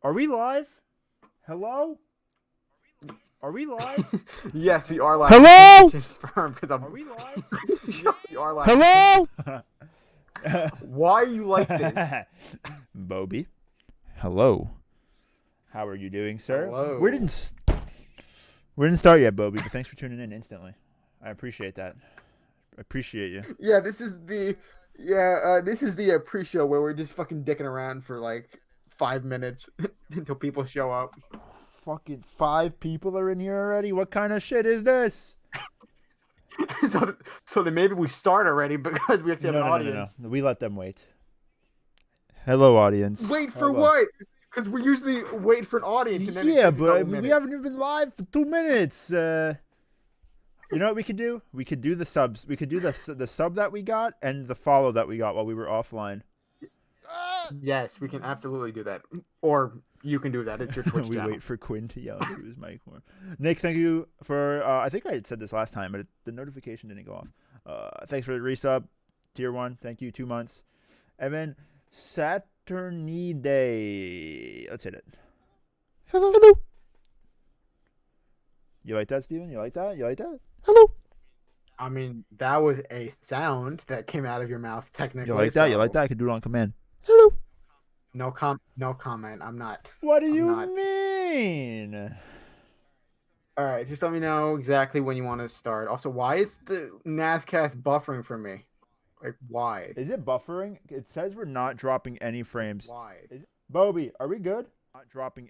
Are we live? Hello? Are we live? Yes, we are live. Hello? Are we live? We are live. Hello? Why are you like this? Bobby. Hello. How are you doing, sir? Hello. We didn't start yet, Bobby, but thanks for tuning in instantly. I appreciate that. I appreciate you. Yeah, this is the pre-show where we're just fucking dicking around for like 5 minutes until people show up. Fucking 5 people are in here already? What kind of shit is this? so then maybe we start already because we actually have an audience. No. We let them wait. Hello, audience. Wait for what? Because we usually wait for an audience. And then we haven't even been live for 2 minutes. You know what we could do? We could do the subs. We could do the sub that we got and the follow that we got while we were offline. Yes, we can absolutely do that. Or you can do that. It's your Twitch channel. We wait for Quinn to yell through his mic more. Nick, thank you for. I think I had said this last time, but the notification didn't go off. Thanks for the resub, tier 1. Thank you, 2 months. And then Saturnide. Let's hit it. Hello. You like that, Steven? You like that? Hello. I mean, that was a sound that came out of your mouth, technically. You like that? You like that? I could do it on command. Hello. No comment. I'm not. What do you mean? All right, just let me know exactly when you want to start. Also, why is the NazCast buffering for me? Like, why? Is it buffering? It says we're not dropping any frames. Why? Bobby, are we good? Not dropping.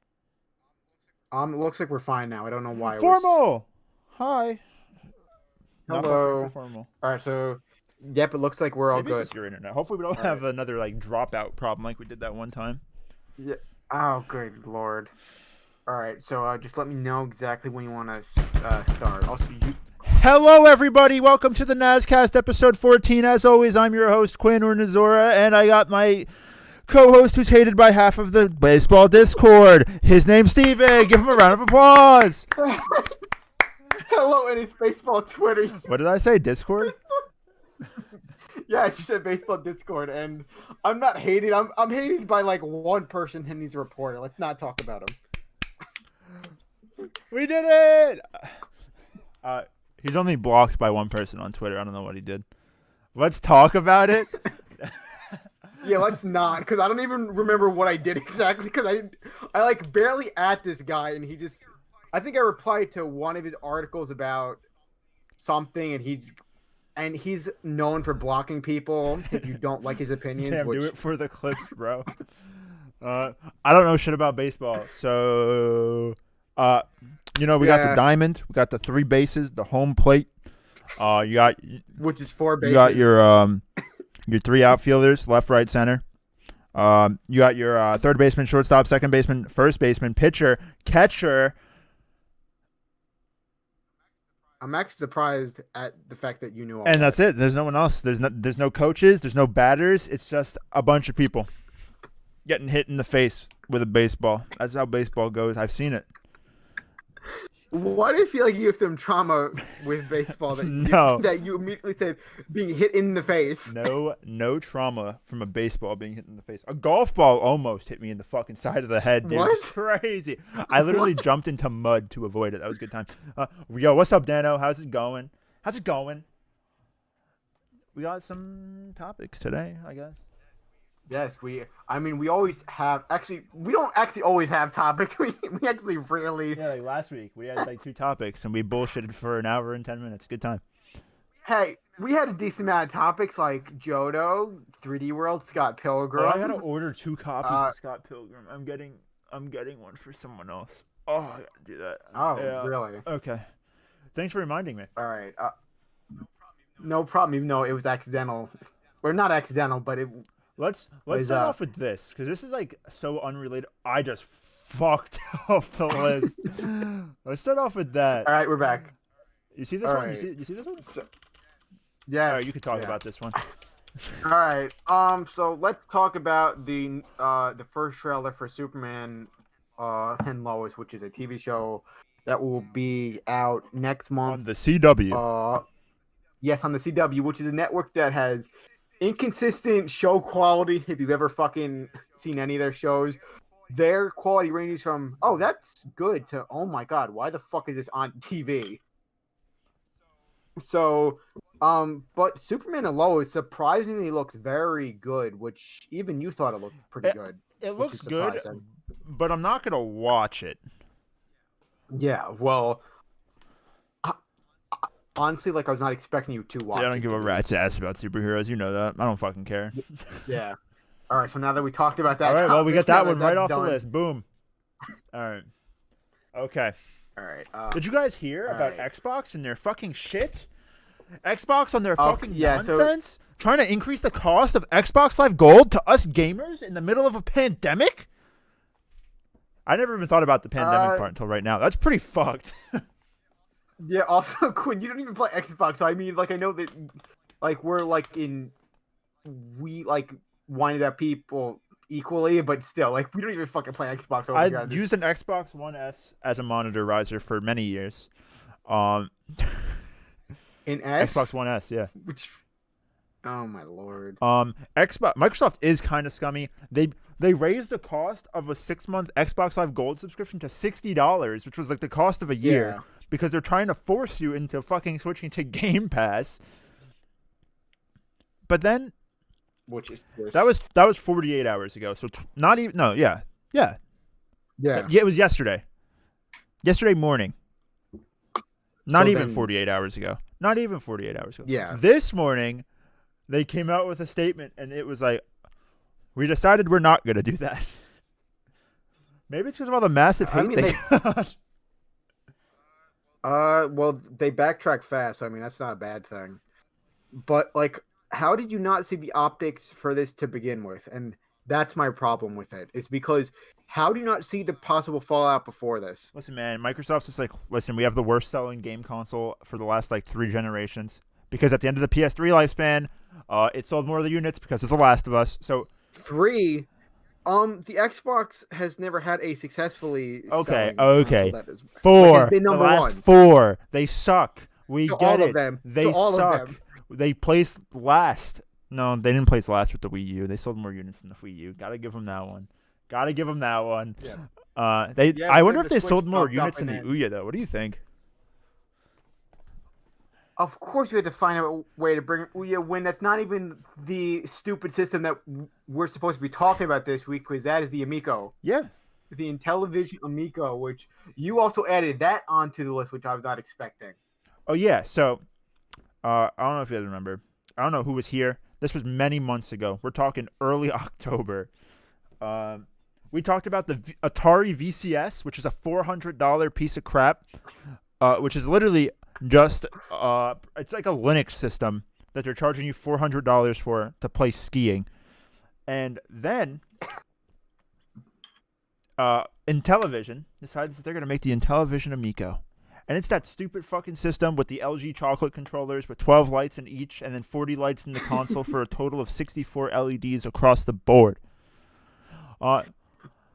It looks like we're fine now. I don't know why. Formal. Hi. Hello. Formal. All right, so yep, it looks like we're all good. It's your internet. Hopefully, we don't have another dropout problem like we did that one time. Yeah. Oh, good lord. All right, so just let me know exactly when you want to start. Also, Hello, everybody. Welcome to the NazCast episode 14. As always, I'm your host, Quinn or Nazora, and I got my co-host who's hated by half of the baseball Discord. His name's Steven. Give him a round of applause. Hello, and it's baseball Twitter. What did I say? Discord? Yes, you said baseball Discord, and I'm not hated. I'm hated by like one person, and he's a reporter. Let's not talk about him. We did it! He's only blocked by one person on Twitter. I don't know what he did. Let's talk about it. Yeah, let's not, because I don't even remember what I did exactly, because I like barely at this guy, and I think I replied to one of his articles about something, and he's known for blocking people if you don't like his opinions. Damn, do it for the clips, bro. I don't know shit about baseball, so we got the diamond, we got the 3 bases, the home plate. You got which is 4 bases. You got your 3 outfielders, left, right, center. You got your third baseman, shortstop, second baseman, first baseman, pitcher, catcher. I'm actually surprised at the fact that you knew all that. And that's it. There's no one else. There's no coaches. There's no batters. It's just a bunch of people getting hit in the face with a baseball. That's how baseball goes. I've seen it. Why do you feel like you have some trauma with baseball that you immediately said being hit in the face? No trauma from a baseball being hit in the face. A golf ball almost hit me in the fucking side of the head, dude. What? It's crazy. I literally jumped into mud to avoid it. That was a good time. Yo, what's up, Dano? How's it going? We got some topics today, I guess. Yes, we always have. Actually, we don't actually always have topics. We actually rarely. Yeah, like last week we had 2 topics and we bullshitted for an hour and 10 minutes. Good time. Hey, we had a decent amount of topics like Johto, 3D World, Scott Pilgrim. I gotta order 2 copies of Scott Pilgrim. I'm getting one for someone else. Oh, I gotta do that. Oh, really? Okay. Thanks for reminding me. All right. No problem. Even though it was accidental, or not accidental, but it. Let's start off with this, because this is so unrelated. I just fucked off the list. Let's start off with that. All right, we're back. You see this one? Right. You see this one? Yes. All right, you can talk about this one. All right. So let's talk about the first trailer for Superman and Lois, which is a TV show that will be out next month on the CW. Yes, on the CW, which is a network that has inconsistent show quality if you've ever fucking seen any of their shows. their quality ranges from, oh, that's good, to, oh my god, why the fuck is this on TV? So, but Superman and Lois surprisingly looks very good, which even you thought it looked pretty good. It which looks is good, surprising. but I'm not gonna watch it. Yeah, well, honestly, like I was not expecting you to watch. I don't it give a rat's ass about superheroes. You know that. I don't fucking care. Yeah. All right. So now that we talked about that, All right. Well, we got that one right off done. the list. Boom. All right. Okay. All right. Did you guys hear about Xbox and their fucking shit? Xbox on their fucking nonsense? Trying to increase the cost of Xbox Live Gold to us gamers in the middle of a pandemic? I never even thought about the pandemic part until right now. That's pretty fucked. Yeah. Also, Quinn, you don't even play Xbox. So I mean, like, I know that, like, we like whine about people equally, but still, like, we don't even fucking play Xbox. I used an Xbox One S as a monitor riser for many years. In S? Xbox One S, yeah. Which, oh my lord. Microsoft is kind of scummy. They raised the cost of a 6-month Xbox Live Gold subscription to $60, which was like the cost of a year, because they're trying to force you into fucking switching to Game Pass. But then, which is this? that was 48 hours ago. So not even yeah. It was yesterday. Yesterday morning. Not even 48 hours ago. Not even 48 hours ago. Yeah. This morning, they came out with a statement, and it was like, we decided we're not going to do that. Maybe it's because of all the massive hate they got. Well, they backtrack fast, so I mean, that's not a bad thing. But, like, how did you not see the optics for this to begin with? And that's my problem with it. It's because, how do you not see the possible fallout before this? Listen, man, Microsoft's just like, listen, we have the worst selling game console for the last, like, 3 generations. Because at the end of the PS3 lifespan, it sold more of the units because of The Last of Us. So 3? The Xbox has never had a successfully okay. That is, 4. Like, been the number last 1. 4. They suck. We so get all it. Of them. They so all suck. Of them. They placed last. No, they didn't place last with the Wii U. They sold more units than the Wii U. Gotta give them that one. Yeah. I wonder if they sold more units than the Ouya, though. What do you think? Of course, you had to find a way to bring Ouya when that's not even the stupid system that we're supposed to be talking about this week, because that is the Amico. Yeah. The Intellivision Amico, which you also added that onto the list, which I was not expecting. Oh, yeah. So, I don't know if you guys remember. I don't know who was here. This was many months ago. We're talking early October. We talked about the Atari VCS, which is a $400 piece of crap, which is literally just it's like a Linux system that they're charging you $400 for to play skiing. And then Intellivision decides that they're going to make the Intellivision Amico. And it's that stupid fucking system with the LG chocolate controllers with 12 lights in each and then 40 lights in the console for a total of 64 LEDs across the board.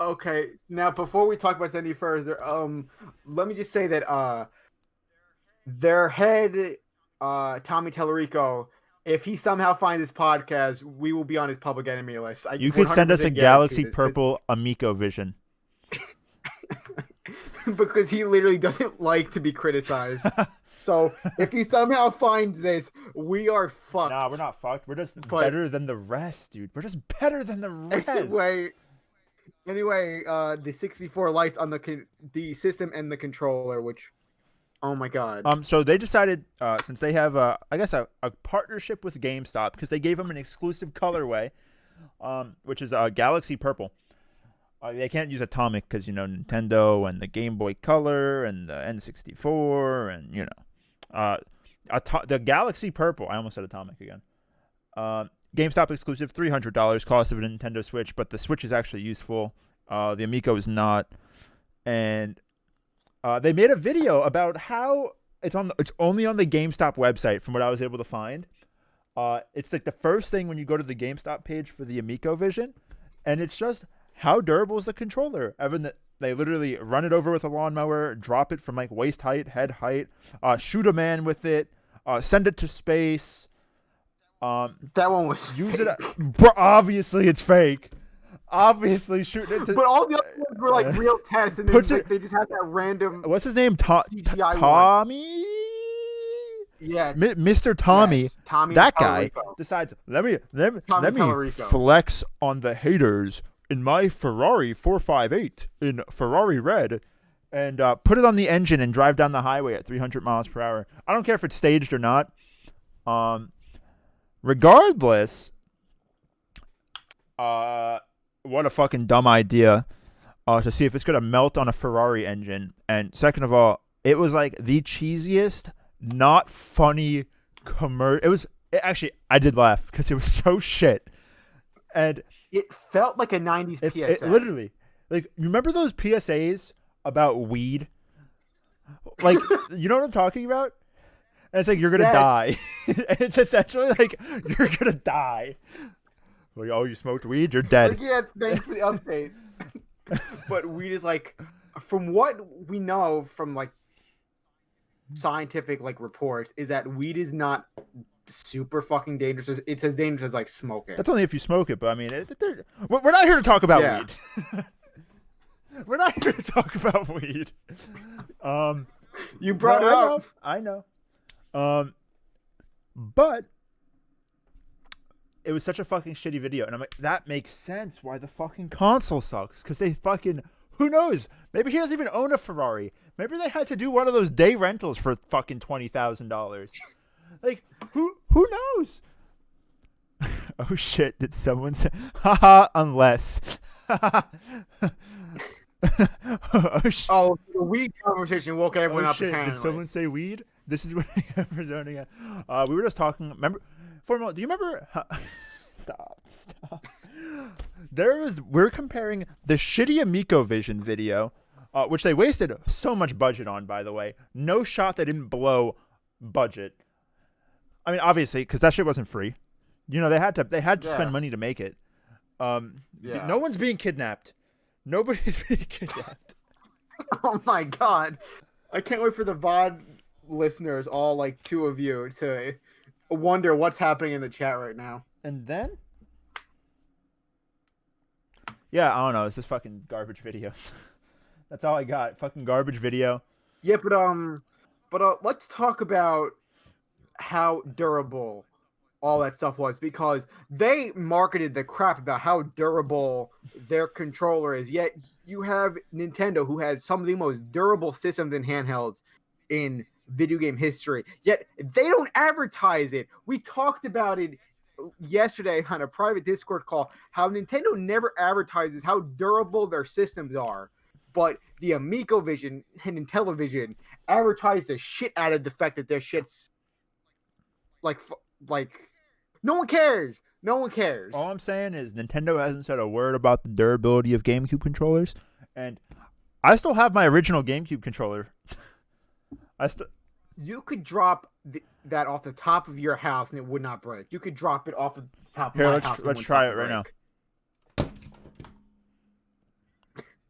Okay, now before we talk about this any further, let me just say that their head, Tommy Tallarico, if he somehow finds this podcast, we will be on his public enemy list. You could send us a Galaxy Purple Amico Vision. Because he literally doesn't like to be criticized. So if he somehow finds this, we are fucked. Nah, we're not fucked. We're just better than the rest, dude. We're just better than the rest. Anyway, the 64 lights on the system and the controller, which, oh my god. So they decided, since they have a partnership with GameStop, because they gave them an exclusive colorway, which is Galaxy Purple. They can't use Atomic because, Nintendo and the Game Boy Color and the N64 and, the Galaxy Purple. I almost said Atomic again. GameStop exclusive, $300 cost of a Nintendo Switch, but the Switch is actually useful. The Amico is not. And they made a video about how it's only on the GameStop website from what I was able to find. It's like the first thing when you go to the GameStop page for the Amico Vision, and it's just how durable is the controller? Evan, that they literally run it over with a lawnmower, drop it from like waist height, head height, shoot a man with it, send it to space. That one was use fake. It. Obviously, it's fake. obviously shooting it to. But all the other ones were like real tests, and then they just had that random. What's his name? CGI Tommy. Yeah, Mr. Tommy. Yes, Tommy that guy Tallarico. decides. Let me Tallarico. flex on the haters in my Ferrari 458 in Ferrari red, and put it on the engine and drive down the highway at 300 miles per hour. I don't care if it's staged or not. Regardless, what a fucking dumb idea to see if it's going to melt on a Ferrari engine. And second of all, it was like the cheesiest, not funny commercial. Actually, I did laugh because it was so shit. And it felt like a 90s PSA. It literally. Like, you remember those PSAs about weed? Like, you know what I'm talking about? And it's like, you're going to die. It's essentially like, you're going to die. Like, oh, you smoked weed? You're dead. Like, yeah, thanks for the update. But weed is like, from what we know from like scientific like reports, is that weed is not super fucking dangerous. It's as dangerous as like smoking. That's only if you smoke it, but I mean, we're not here to talk about weed. We're not here to talk about weed. You brought it up. I know. But it was such a fucking shitty video, and I'm like, that makes sense why the fucking console sucks, because they fucking, who knows? Maybe he doesn't even own a Ferrari. Maybe they had to do one of those day rentals for fucking $20,000. Like, who knows? Oh shit! Did someone say? Haha. Unless. Oh, the weed conversation woke everyone up. Shit. Apparently. Did someone say weed? This is what we're zoning at. We were just talking. Remember, Formal? Do you remember? Stop. We're comparing the shitty AmicoVision video, which they wasted so much budget on. By the way, no shot they didn't blow budget. I mean, obviously, because that shit wasn't free. You know, they had to spend money to make it. No one's being kidnapped. Nobody's being kidnapped. Oh my god. I can't wait for the VOD listeners, all like two of you, to wonder what's happening in the chat right now. And then? Yeah, I don't know. It's this fucking garbage video. That's all I got. Fucking garbage video. Yeah, but let's talk about how durable all that stuff was, because they marketed the crap about how durable their controller is, yet you have Nintendo, who has some of the most durable systems and handhelds in video game history, yet they don't advertise it. We talked about it yesterday on a private Discord call, how Nintendo never advertises how durable their systems are, but the AmicoVision and Intellivision advertise the shit out of the fact that their shit's like no one cares. No one cares. All I'm saying is Nintendo hasn't said a word about the durability of GameCube controllers, and I still have my original GameCube controller. You could drop that off the top of your house and it would not break. You could drop it off the top of my house. Let's try it right now.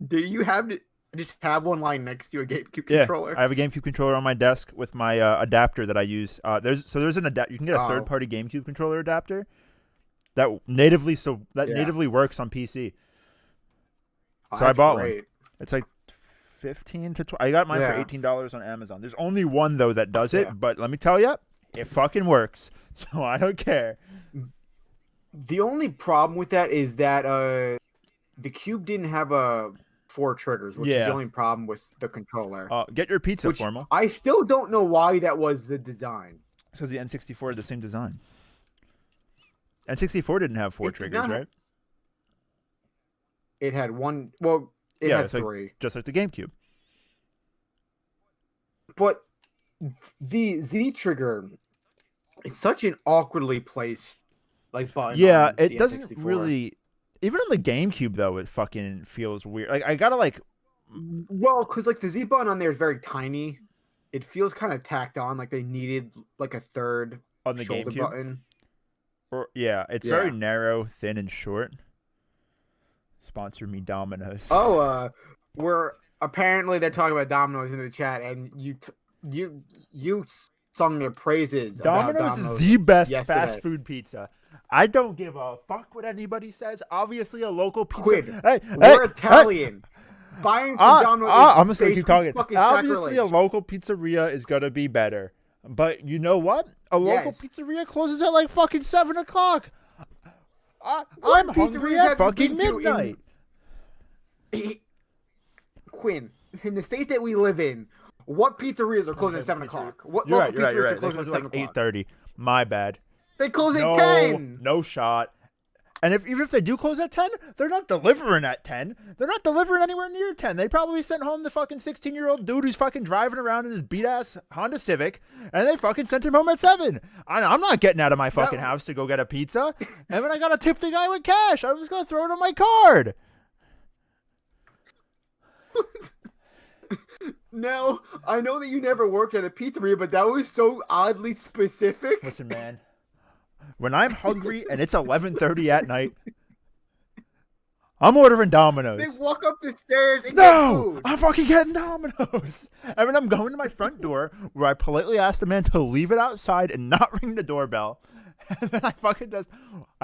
Do you just have one lying next to a GameCube controller? Yeah, I have a GameCube controller on my desk with my adapter that I use. There's an adapter. You can get a third-party GameCube controller adapter that natively works on PC. So I bought one. It's like $15 to $20. I got mine for $18 on Amazon. There's only one though that does it, but let me tell you, it fucking works. So I don't care. The only problem with that is that the Cube didn't have 4 triggers, which is the only problem with the controller. Get your pizza, Formal. I still don't know why that was the design. Because the N64 is the same design. N64 didn't have 4 triggers, right? It had one. Well, it had 3. Just like the GameCube. But the Z trigger is such an awkwardly placed button. Yeah, it doesn't really. Even on the GameCube, though, it fucking feels weird. Like, I gotta, Well, because, the Z button on there is very tiny. It feels kind of tacked on. Like, they needed, a third on the shoulder GameCube button. It's very narrow, thin, and short. Sponsor me, Domino's. Oh, apparently they're talking about Domino's in the chat, and you sung their praises about Domino's is Domino's the best yesterday. fast food pizza. I don't give a fuck what anybody says. Obviously, a local pizza. Quid. Hey, We're Italian. Buying from Domino's I'm is just gonna keep talking. fucking Obviously, a sacrilege. local pizzeria is gonna be better. But you know what? A local pizzeria closes at like fucking 7 o'clock. I'm hungry at fucking midnight. Quinn, in the state that we live in, what pizzerias are closing at 7 o'clock? What You're local right. pizzerias are They closing close at at 7 like o'clock? 8:30. My bad. They close at 10. No shot. And even if they do close at 10, they're not delivering at 10. They're not delivering anywhere near 10. They probably sent home the fucking 16-year-old dude who's fucking driving around in his beat-ass Honda Civic, and they fucking sent him home at 7. I'm not getting out of my fucking house to go get a pizza. And when I got to tip the guy with cash, I was going to throw it on my card. No, I know that you never worked at a pizzeria, but that was so oddly specific. Listen, man. When I'm hungry and it's 11:30 at night, I'm ordering Domino's. They walk up the stairs and get food. I'm fucking getting Domino's. I mean, I'm going to my front door where I politely ask the man to leave it outside and not ring the doorbell. And then I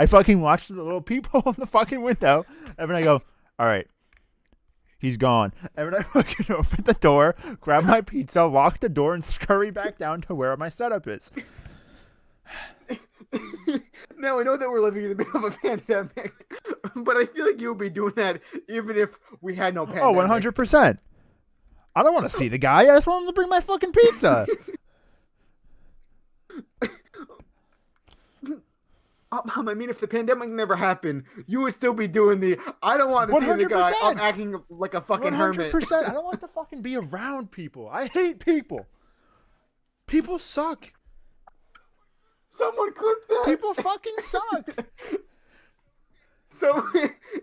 fucking watch the little peephole in the fucking window. And then I go, all right, he's gone. And then I fucking open the door, grab my pizza, lock the door, and scurry back down to where my setup is. Now, I know that we're living in the middle of a pandemic, but I feel like you would be doing that even if we had no pandemic. Oh, 100%. I don't want to see the guy. I just want him to bring my fucking pizza. I mean, if the pandemic never happened, you would still be doing the, I don't want to see the guy. I'm acting like a fucking 100%. hermit. 100%. I don't want to fucking be around people. I hate people. People suck. Someone clip that. People fucking suck.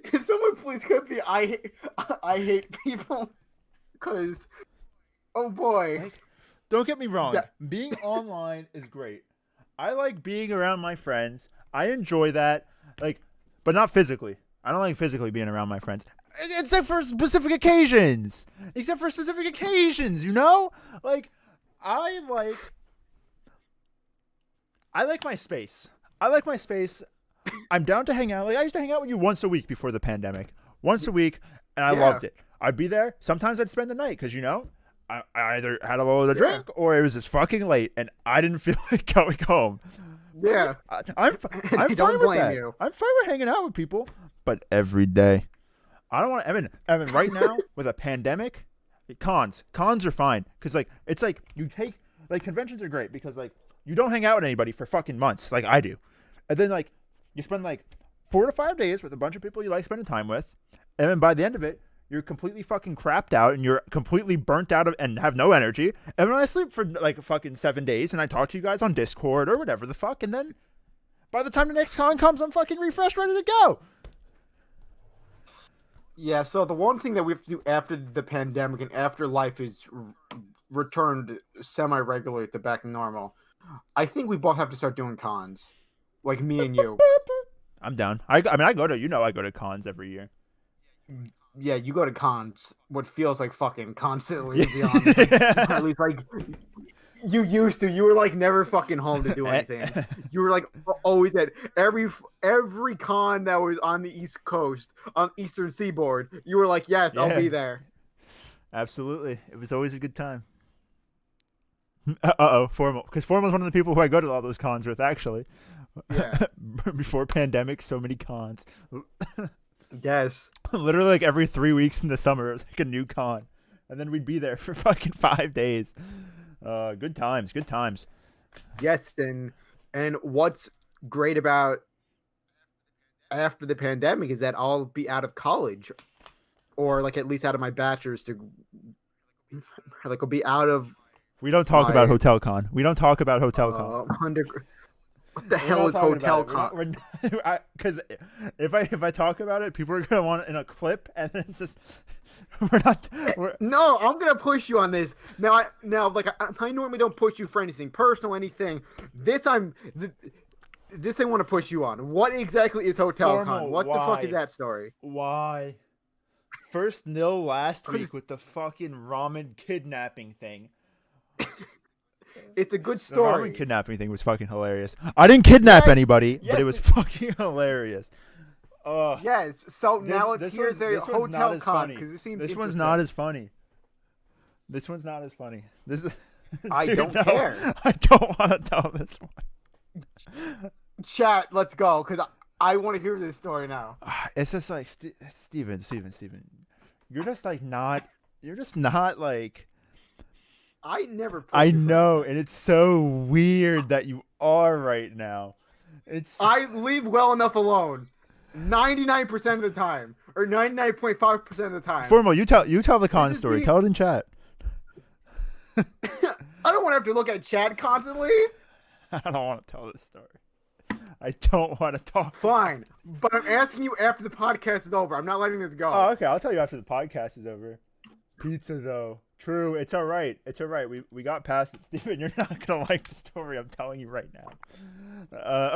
Can someone please clip the I hate people? Because, oh boy. Like, don't get me wrong. Being online is great. I like being around my friends. I enjoy that. Like, but not physically. I don't like physically being around my friends. Except for specific occasions. You know? Like, I like my space. I'm down to hang out. Like, I used to hang out with you once a week before the pandemic. Once a week, and I loved it. I'd be there. Sometimes I'd spend the night because, you know, I either had a little to drink or it was just fucking late and I didn't feel like going home. Yeah. I'm fine with that. I'm fine with hanging out with people, but every day. I don't want to, Evan, right now with a pandemic, cons are fine. Because, like, it's like you take, like, conventions are great because, like, you don't hang out with anybody for fucking months like I do. And then, like, you spend, like, 4 to 5 days with a bunch of people you like spending time with. And then by the end of it, you're completely fucking crapped out and you're completely burnt out and have no energy. And then I sleep for, like, fucking 7 days and I talk to you guys on Discord or whatever the fuck. And then by the time the next con comes, I'm fucking refreshed, ready to go. Yeah, so the one thing that we have to do after the pandemic and after life is returned semi-regularly to back to normal, I think we both have to start doing cons, like me and you. I'm down. I go to cons every year. Yeah, you go to cons, what feels like fucking constantly, to be honest. At least, like, you used to. You were, like, never fucking home to do anything. You were, like, always at every con that was on the East Coast, on Eastern Seaboard. You were like, yes, I'll be there. Absolutely. It was always a good time. Formal. Because Formal's one of the people who I go to all those cons with, actually. Yeah. Before pandemic, so many cons. Yes. Literally, like, every 3 weeks in the summer, it was like a new con. And then we'd be there for fucking 5 days. Good times. Yes, and what's great about after the pandemic is that I'll be out of college. Or, like, at least out of my bachelor's to, like, I'll be out of... We don't talk about Hotel Con. What the hell is Hotel Con? Because if I talk about it, people are gonna want it in a clip, and it's just No, I'm gonna push you on this. Now, I normally don't push you for anything personal, anything. This I want to push you on. What exactly is Hotel Con? What the fuck is that story? Why? First nil last week with the fucking ramen kidnapping thing. It's a good The story. ramen kidnapping thing was fucking hilarious. I didn't kidnap Yes, anybody, but yes. it was fucking hilarious. Yes. So now let's this hear one's- the this one's not hotel as con funny. because this seems This one's interesting. not as funny. This one's not as funny. This is. I Dude, don't no, care. I don't want to tell this one. Chat, let's go because I want to hear this story now. It's just like Steven. You're just like not. You're just not like. I never. I know, and it's so weird that you are right now. It's. I leave well enough alone. 99% of the time, or 99.5% of the time. Formal. You tell the con is story. me- Tell it in chat. I don't want to have to look at chat constantly. I don't want to tell this story. I don't want to talk. Fine, but I'm asking you after the podcast is over. I'm not letting this go. Oh, okay. I'll tell you after the podcast is over. Pizza, though. True. It's all right. We got past it, Steven. You're not gonna like the story. I'm telling you right now.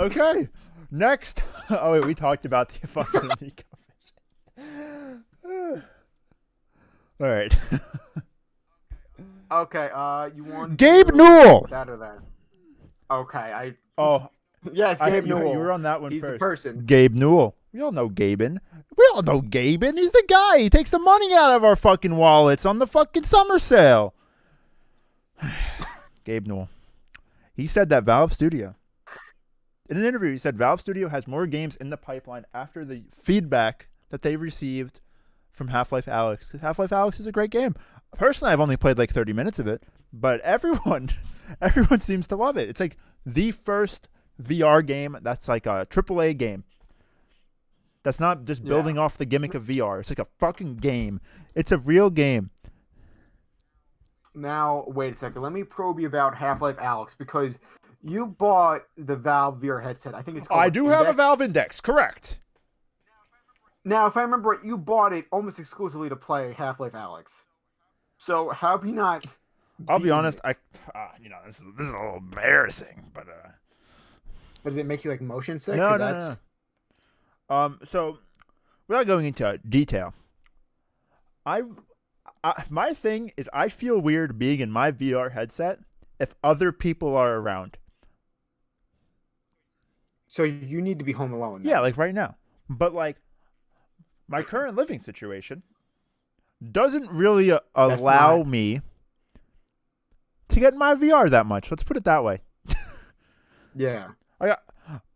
Okay. Next. Oh wait, we talked about the fucking Nico fish. All right. Okay. You want Gabe to- Newell. That or that. Okay. Oh, Yes, Gabe you Newell. were on that one He's first. a person. Gabe Newell. We all know Gaben. He's the guy. He takes the money out of our fucking wallets on the fucking summer sale. Gabe Newell. He said that Valve Studio. In an interview, he said Valve Studio has more games in the pipeline after the feedback that they received from Half-Life Alyx. 'Cause Half-Life Alyx is a great game. Personally, I've only played like 30 minutes of it, but everyone seems to love it. It's like the first VR game that's like a AAA game. That's not just building off the gimmick of VR. It's like a fucking game. It's a real game. Now, wait a second. Let me probe you about Half-Life Alyx because you bought the Valve VR headset. I think it's called I do have a Index. Valve Index, correct. Now, if I remember right, you bought it almost exclusively to play Half-Life Alyx. So how have you not? I'll be beaten honest. it? This is a little embarrassing, but Does it make you like motion sick? no. 'Cause that's- So without going into detail, my thing is I feel weird being in my VR headset if other people are around. So you need to be home alone. Yeah, like right now. But like my current living situation doesn't really allow not- me to get in my VR that much. Let's put it that way. Yeah.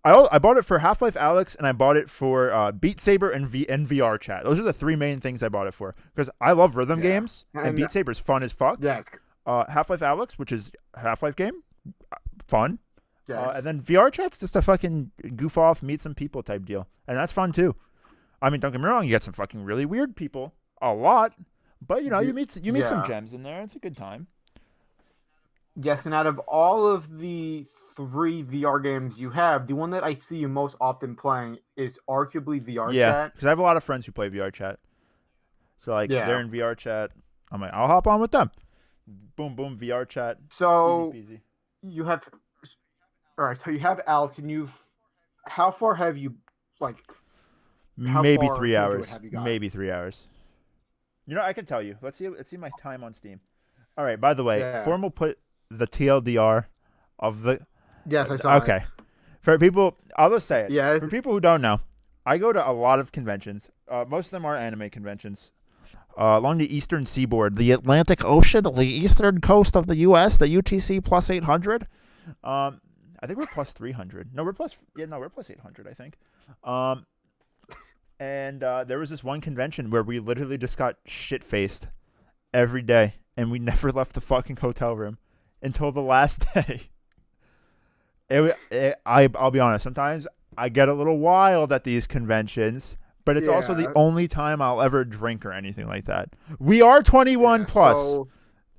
I bought it for Half-Life Alyx and I bought it for Beat Saber and VR chat. Those are the three main things I bought it for because I love rhythm games and And- Beat Saber's fun as fuck. Yes. Half-Life Alyx, which is a Half-Life game, fun. Yes. And then VR chat's just a fucking goof off, meet some people type deal, and that's fun too. I mean, don't get me wrong, you get some fucking really weird people, a lot, but you meet some Yeah. gems in there. It's a good time. Yes, and out of all of the 3 VR games you have, the one that I see you most often playing is arguably VR Yeah, chat. because I have a lot of friends who play VR chat, so like Yeah. they're in VR chat. I'm like, I'll hop on with them. Boom, boom, VR chat. So Easy peasy. you have, all right. So you have Alex, and how far have you, like, how Maybe far 3 into it hours. have you got? Maybe 3 hours. I can tell you. Let's see my time on Steam. All right. By the way, Yeah. Formal put the TLDR of the. Yes, I saw. Okay. For people, I'll just say it. Yeah. For people who don't know, I go to a lot of conventions. Most of them are anime conventions. Along the eastern seaboard, the Atlantic Ocean, the eastern coast of the U.S., the UTC plus 800. I think we're plus 300. No, we're plus 800, I think. And there was this one convention where we literally just got shit-faced every day, and we never left the fucking hotel room until the last day. I'll be honest, sometimes I get a little wild at these conventions, but it's also the Yeah. only time I'll ever drink or anything like that. We are 21 plus. So,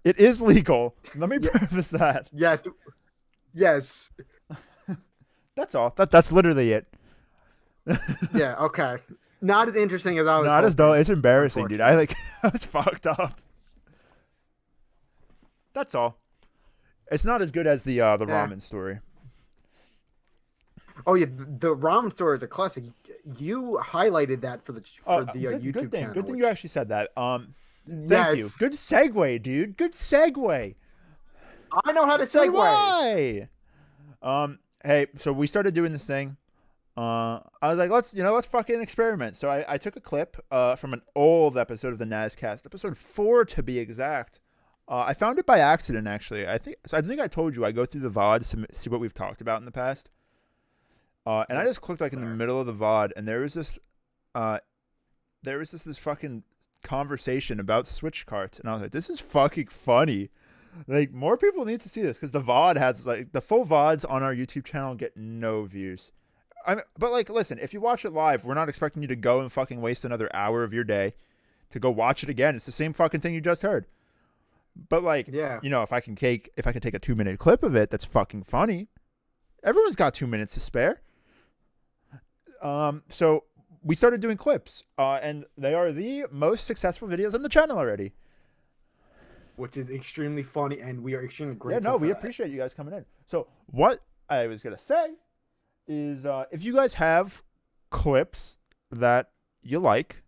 It is legal. Let me Yeah. preface that. yes. Yes. That's all. That's literally it. Yeah. Okay. Not as interesting as I was. Not as dull. hoping, It's embarrassing, dude. I was fucked up. That's all. It's not as good as the ramen story. Oh yeah, the ramen story is a classic. You highlighted that for the YouTube good thing. channel. Good thing which- you actually said that. Thank you. Yes. Good segue, dude. Good segue. I know how to So do segue. I. Hey, so we started doing this thing. I was like, let's fucking experiment. So I took a clip from an old episode of the NazCast, episode 4 to be exact. I found it by accident, actually. I think I told you I go through the VODs to see what we've talked about in the past. And I just clicked like in the middle of the VOD, and there was this this fucking conversation about Switch carts, and I was like, this is fucking funny. Like, more people need to see this because the VOD has like the full VODs on our YouTube channel get no views. But like, listen, if you watch it live, we're not expecting you to go and fucking waste another hour of your day to go watch it again. It's the same fucking thing you just heard. But like, Yeah. if I can take a 2-minute clip of it, that's fucking funny. Everyone's got 2 minutes to spare. So we started doing clips, and they are the most successful videos on the channel already. Which is extremely funny, and we are extremely Yeah, grateful. no, we for appreciate you guys coming in. So what I was gonna say is, if you guys have clips that you like,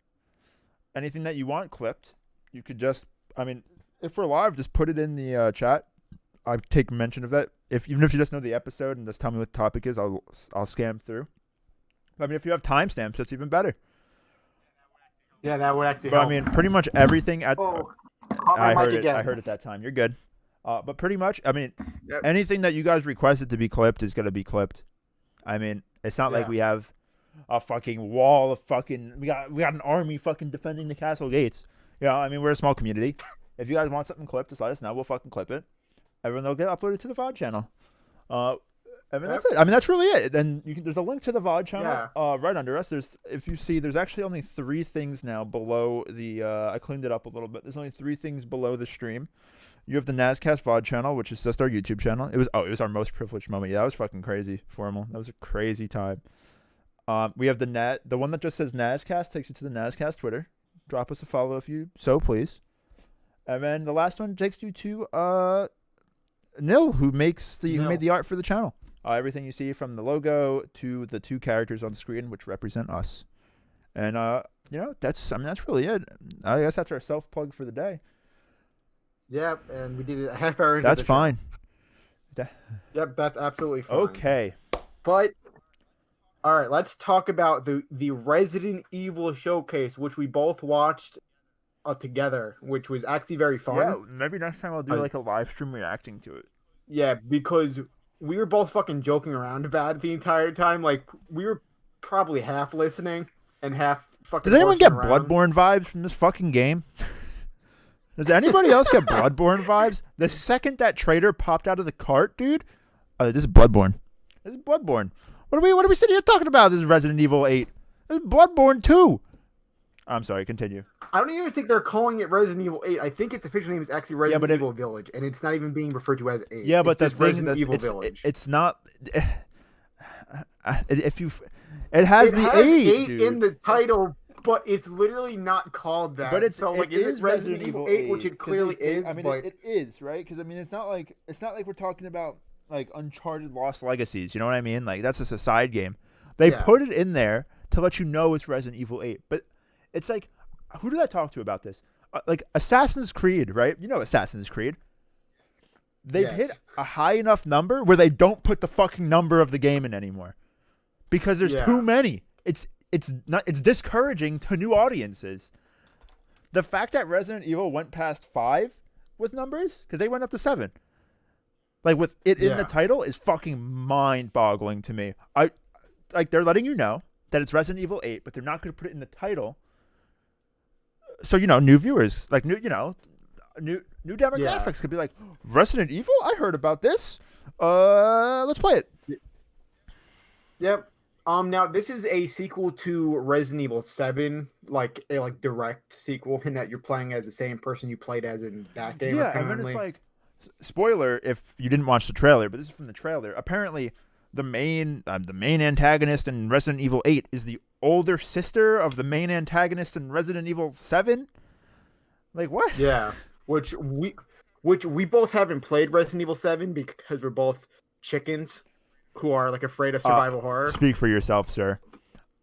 anything that you want clipped, you could just, if we're live, just put it in the chat. I take mention of that. Even if you just know the episode and just tell me what the topic is, I'll scan through. If you have timestamps, that's even better. Yeah, that would actually But help. pretty much everything at. Oh, I my heard mic it. again. I heard it that time. You're good. But pretty much, Yep. anything that you guys requested to be clipped is gonna be clipped. It's not like Yeah. we have a fucking wall of fucking. We got an army fucking defending the castle gates. We're a small community. If you guys want something clipped, just let us know. We'll fucking clip it. Everyone will get uploaded to the VOD channel. That's it. That's really it. And there's a link to the VOD channel right under us. There's actually only 3 things now below the. I cleaned it up a little bit. There's only 3 things below the stream. You have the NazCast VOD channel, which is just our YouTube channel. It was our most privileged moment. Yeah, that was fucking crazy. Formal. That was a crazy time. We have the one that just says NazCast takes you to the NazCast Twitter. Drop us a follow if you so please. And then the last one takes you to Nil, who made the art for the channel. Everything you see from the logo to the 2 characters on screen, which represent us. And that's really it. I guess that's our self plug for the day. Yep, and we did it a half hour into That's the fine. Yep, that's absolutely fine. Okay. But all right, let's talk about the Resident Evil showcase, which we both watched together, which was actually very fun. Yeah, maybe next time I'll do like a live stream reacting to it. Yeah, because we were both fucking joking around about it the entire time. Like, we were probably half listening and half fucking. Does anyone get around. Bloodborne vibes from this fucking game? Does anybody else get Bloodborne vibes? The second that traitor popped out of the cart, dude. This is Bloodborne. This is Bloodborne. What are we sitting here talking about? This is Resident Evil 8. This is Bloodborne 2. I'm sorry, continue. I don't even think they're calling it Resident Evil 8. I think its official name is actually Resident Evil Village, and it's not even being referred to as 8. Yeah, but it's Resident Evil Village. It's not. It has 8 in the title, but it's literally not called that. But is it Resident Evil 8, which it clearly is. It is, right? Because it's not like we're talking about like Uncharted Lost Legacies. You know what I mean? Like, that's just a side game. They put it in there to let you know it's Resident Evil 8. But it's like, who did I talk to about this? Like Assassin's Creed, right? You know Assassin's Creed. They've hit a high enough number where they don't put the fucking number of the game in anymore because there's too many. It's discouraging to new audiences. The fact that Resident Evil went past 5 with numbers, because they went up to 7, like with it in the title, is fucking mind-boggling to me. They're letting you know that it's Resident Evil 8, but they're not going to put it in the title. So new viewers, like new demographics could be like, Resident Evil? I heard about this. Let's play it. Yep. Now this is a sequel to Resident Evil 7, like a direct sequel in that you're playing as the same person you played as in that game. Yeah, and then it's like, spoiler if you didn't watch the trailer, but this is from the trailer. Apparently, the main antagonist in Resident Evil 8 is the older sister of the main antagonist in Resident Evil 7. Like, what? Yeah, which we both haven't played Resident Evil 7 because we're both chickens who are like afraid of survival horror. Speak for yourself, sir.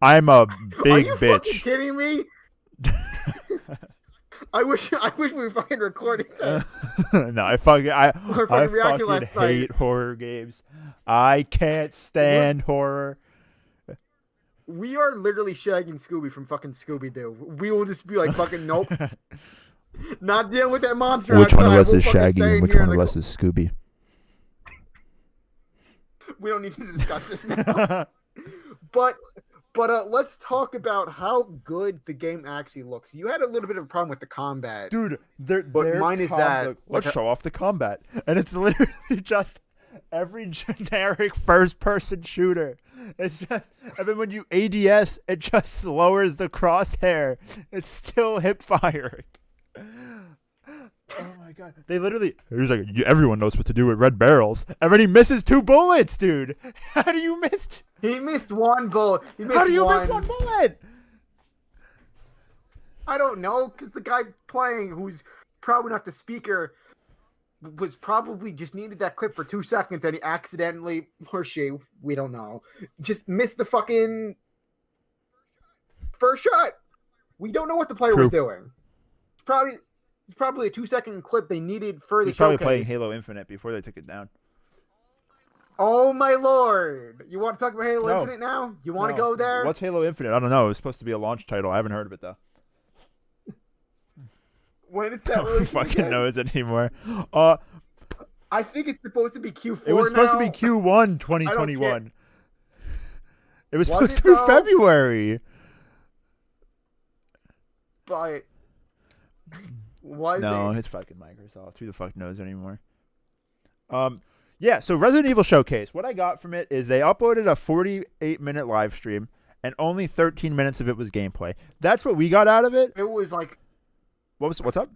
I'm a big bitch. Are you fucking kidding me? I wish we were fucking recording that. No, I fucking reaction last hate horror games. I can't stand horror. We are literally shagging Scooby from fucking Scooby-Doo. We will just be like, fucking, nope. Not dealing with that monster Which outside. one of us We'll is fucking Shaggy stay and in which here one in of the us is Scooby? We don't need to discuss this now. But let's talk about how good the game actually looks. You had a little bit of a problem with the combat. Dude, mine is that... Let's show off the combat. And it's literally just every generic first-person shooter. It's just... And then when you ADS, it just lowers the crosshair. It's still hip firing. Oh my god. They literally... He's like, everyone knows what to do with red barrels. And then he misses 2 bullets, dude. How do you miss... He missed 1 bullet. How do you miss 1 bullet? I don't know, because the guy playing, who's probably not the speaker, was probably just needed that clip for 2 seconds, and he accidentally, or she, we don't know, just missed the fucking first shot. We don't know what the player was doing. It's probably a 2-second clip they needed for the showcase. Probably playing Halo Infinite before they took it down. Oh my lord! You want to talk about Halo Infinite now? You want to go there? What's Halo Infinite? I don't know. It was supposed to be a launch title. I haven't heard of it though. When is that? Who fucking knows anymore? I think it's supposed to be Q4. It was supposed to be Q1 2021. It was supposed to be February. But it's fucking Microsoft. Who the fuck knows anymore? Yeah, so Resident Evil Showcase. What I got from it is they uploaded a 48-minute live stream, and only 13 minutes of it was gameplay. That's what we got out of it. It was like... What's up?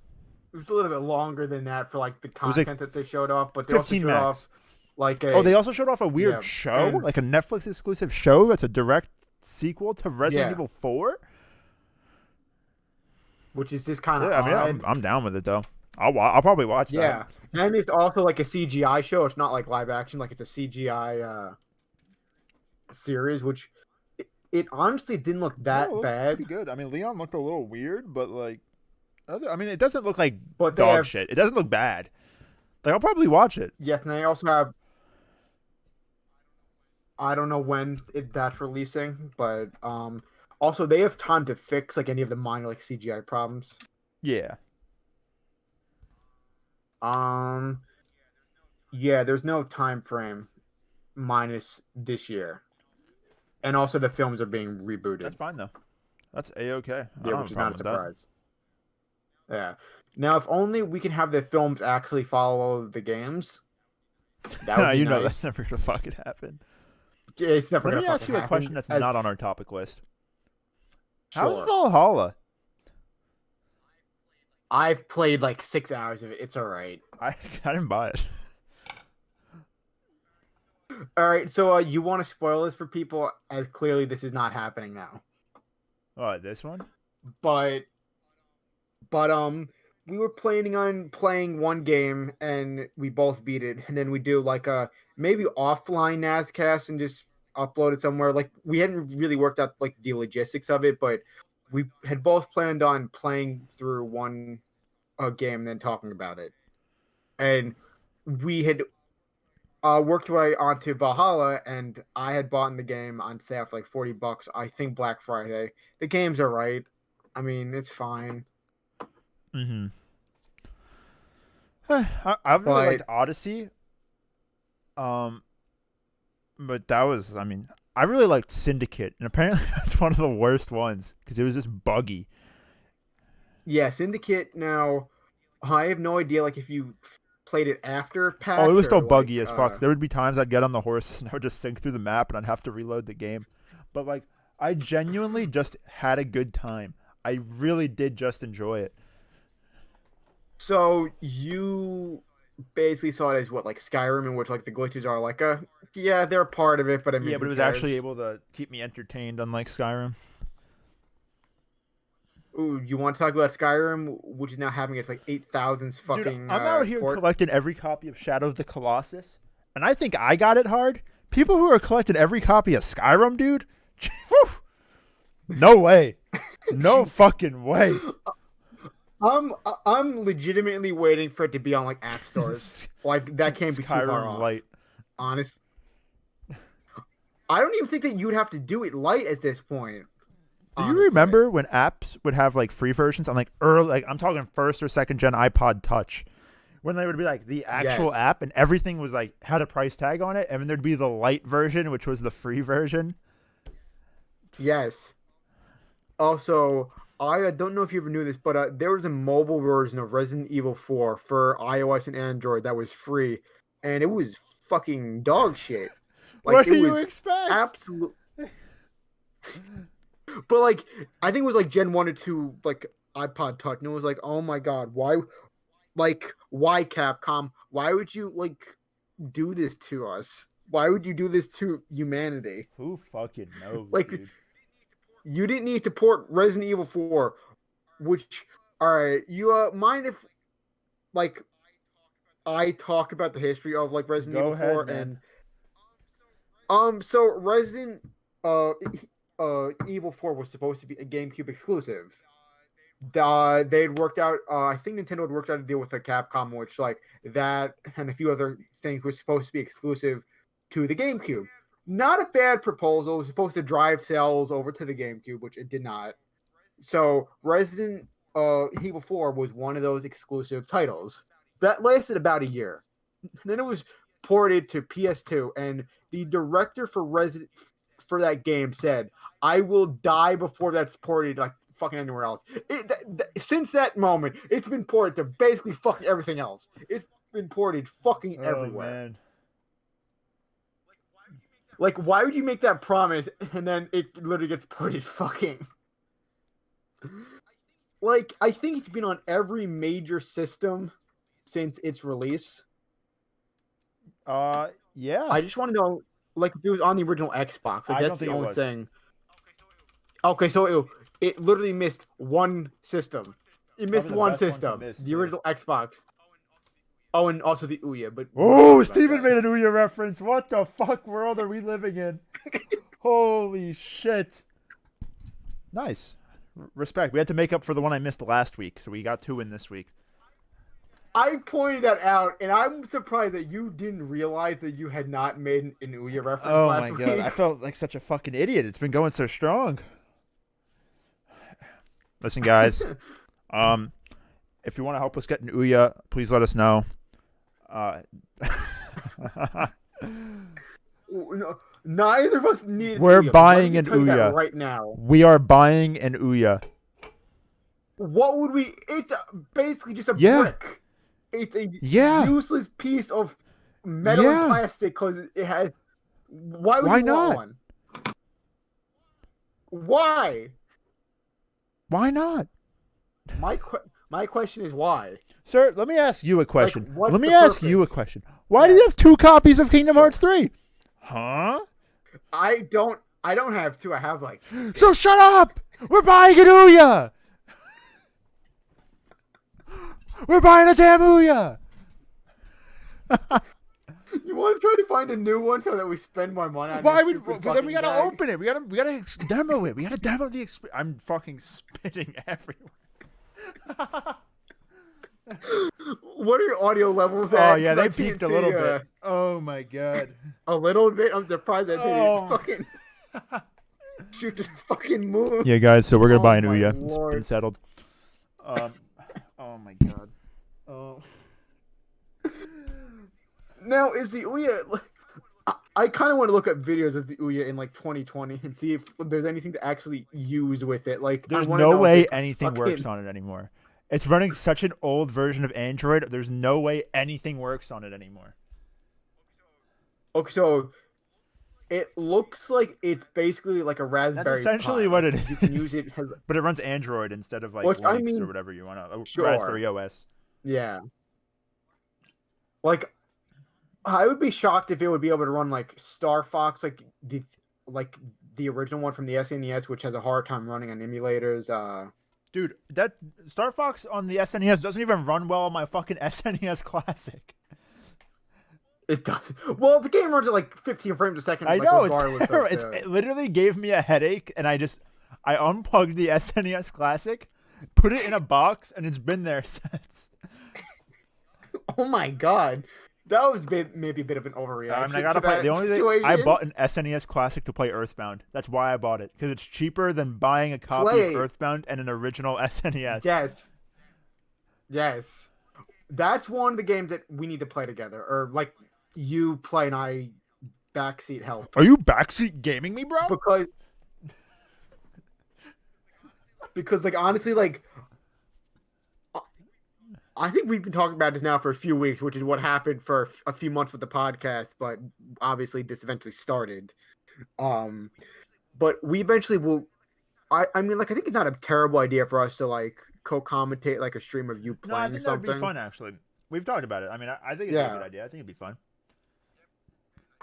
It was a little bit longer than that for like the content that they showed off, but they also showed off like a... Oh, they also showed off a weird show? Like a Netflix exclusive show that's a direct sequel to Resident Evil 4? Which is just kind of odd. I mean, I'm down with it, though. I'll probably watch that. Yeah. And it's also like a CGI show. It's not like live action. Like it's a CGI series, which it honestly didn't look that bad. Pretty good. I mean, Leon looked a little weird, but like... I mean, it doesn't look like shit. It doesn't look bad. Like, I'll probably watch it. Yes, and they also have... I don't know when that's releasing, but also they have time to fix like any of the minor like CGI problems. Yeah. Yeah, there's no time frame minus this year. And also the films are being rebooted. That's fine though. That's A-okay. Yeah, which is not a surprise. Yeah. Now, if only we can have the films actually follow the games. That would be nice. That's never gonna fucking happen. It's never gonna fucking happen. Let me ask you a question that's not on our topic list. Sure. How's Valhalla? I've played like 6 hours of it. It's all right. I didn't buy it. All right, so you want to spoil this for people, as clearly this is not happening now. Oh, this one? But we were planning on playing one game, and we both beat it, and then we do like a maybe offline NazCast and just upload it somewhere. Like we hadn't really worked out like the logistics of it, but we had both planned on playing through one game and then talking about it. And we had worked our way onto Valhalla, and I had bought the game on sale for like $40, I think Black Friday. The game's all right. I mean, it's fine. Mm-hmm. I really liked Odyssey. But that was, I mean, I really liked Syndicate, and apparently that's one of the worst ones because it was just buggy. Yeah, Syndicate. Now, I have no idea, like, if you played it after patch. Oh, it was still buggy as fuck. There would be times I'd get on the horse and I would just sink through the map, and I'd have to reload the game. But like, I genuinely just had a good time. I really did just enjoy it. So you basically saw it as what, like Skyrim, in which like the glitches are like they're a part of it, but I mean, yeah, but it was actually able to keep me entertained, unlike Skyrim. Ooh, you want to talk about Skyrim, which is now having its like 8,000 fucking. Dude, I'm out here collecting every copy of Shadow of the Colossus, and I think I got it hard. People who are collecting every copy of Skyrim, dude, no way, no fucking way. I'm legitimately waiting for it to be on like app stores. Like that can't be too far Skyrim off. Light. Honest, I don't even think that you would have to do it light at this point. Do you Honestly. remember when apps would have like free versions on like early, like I'm talking first or second gen iPod Touch, when they would be like the actual Yes. app and everything was like had a price tag on it, and then there'd be the light version, which was the free version. Yes. Also, I don't know if you ever knew this, but there was a mobile version of Resident Evil 4 for iOS and Android that was free, and it was fucking dog shit. Like What it do you was expect? absolute. But like, I think it was like Gen 1 or 2, like iPod Touch, and it was like, oh my god, why Capcom? Why would you like do this to us? Why would you do this to humanity? Who fucking knows, Like, dude? you didn't need to port Resident Evil 4, which, all right, you mind if like I talk about the history of like Resident Go Evil ahead, 4 man. and so Resident Evil 4 was supposed to be a GameCube exclusive. They'd worked out. I think Nintendo had worked out a deal with the Capcom, which like that and a few other things were supposed to be exclusive to the GameCube. Not a bad proposal. It was supposed to drive sales over to the GameCube, which it did not. So Resident Evil 4 was one of those exclusive titles that lasted about a year. And then it was ported to PS2, and the director for that game said, "I will die before that's ported like fucking anywhere else." Since that moment, it's been ported to basically fucking everything else. It's been ported fucking everywhere. Man. Like, why would you make that promise and then it literally gets ported fucking? Like, I think it's been on every major system since its release. Yeah. I just want to know, like, if it was on the original Xbox. Like, I don't that's the think it only was. thing. Okay, so it literally missed one system. It missed Probably the one best one to system. miss, The too. original Xbox. Oh, and also the Ouya. But Oh, Steven made an Ouya reference. What the fuck world are we living in? Holy shit. Nice. Respect. We had to make up for the one I missed last week, so we got 2 in this week. I pointed that out, and I'm surprised that you didn't realize that you had not made an Ouya reference Oh last my week. god, I felt like such a fucking idiot. It's been going so strong. Listen, guys. If you want to help us get an Ouya, please let us know. No, neither of us need an We're Ouya. buying Let me an tell you that Ouya. right now. We are buying an Ouya. What would we? It's basically just a Yeah. brick. It's a Yeah. useless piece of metal Yeah. and plastic because it has. Why would Why you not? want one? Why? Why not? My question is why. Sir, let me ask you a question. what's Let me the ask you a purpose? question. Why do you have 2 copies of Kingdom Hearts 3? Huh? I don't have two. I have like. So shut up! We're buying an Ouya! We're buying a damn Ouya! You want to try to find a new one so that we spend more money on Why this would? stupid But then we fucking gotta bag? open it. We gotta demo it. We gotta demo the experience. I'm fucking spitting everywhere. What are your audio levels at? Oh yeah, 'Cause I they can't peaked a see, little bit. Oh my god. A little bit. I'm surprised that they Oh. didn't fucking shoot the fucking moon. Yeah, guys. So we're gonna Oh buy an my Ouya. It's Lord. been settled. Oh my god. Oh. Now is the Ouya? I kind of want to look up videos of the Ouya in like 2020 and see if there's anything to actually use with it. Like, There's I wanna no know if way it's anything fucking- works on it anymore. It's running such an old version of Android. There's no way anything works on it anymore. Okay, so it looks like it's basically like a Raspberry That's essentially Pi. what it You can is. use it as, But it runs Android instead of like Which, I Linux mean, or whatever you want to. sure. Raspberry OS. yeah. Like, I would be shocked if it would be able to run like Star Fox, like the original one from the SNES, which has a hard time running on emulators. Dude, that Star Fox on the SNES doesn't even run well on my fucking SNES Classic. It does. Well, the game runs at like 15 frames a second. I like, know, it's regardless of terrible. the- It literally gave me a headache, and I unplugged the SNES Classic, Put it in a box, and it's been there since. Oh my god. That was maybe a bit of an overreaction. I gotta to play. that The only thing situation. I bought an SNES Classic to play Earthbound. That's why I bought it, because it's cheaper than buying a copy of Earthbound and an original SNES. Yes. That's one of the games that we need to play together, or like you play and I backseat help. Are you backseat gaming me, bro? Because like honestly, like I think we've been talking about this now for a few weeks, which is what happened for a few months with the podcast, but obviously this eventually started. But we eventually will. I mean, like I think it's not a terrible idea for us to like co-commentate like a stream of you playing something. No, I think that'd be fun. Actually, we've talked about it. I mean, I think it'd be a good idea. I think it'd be fun.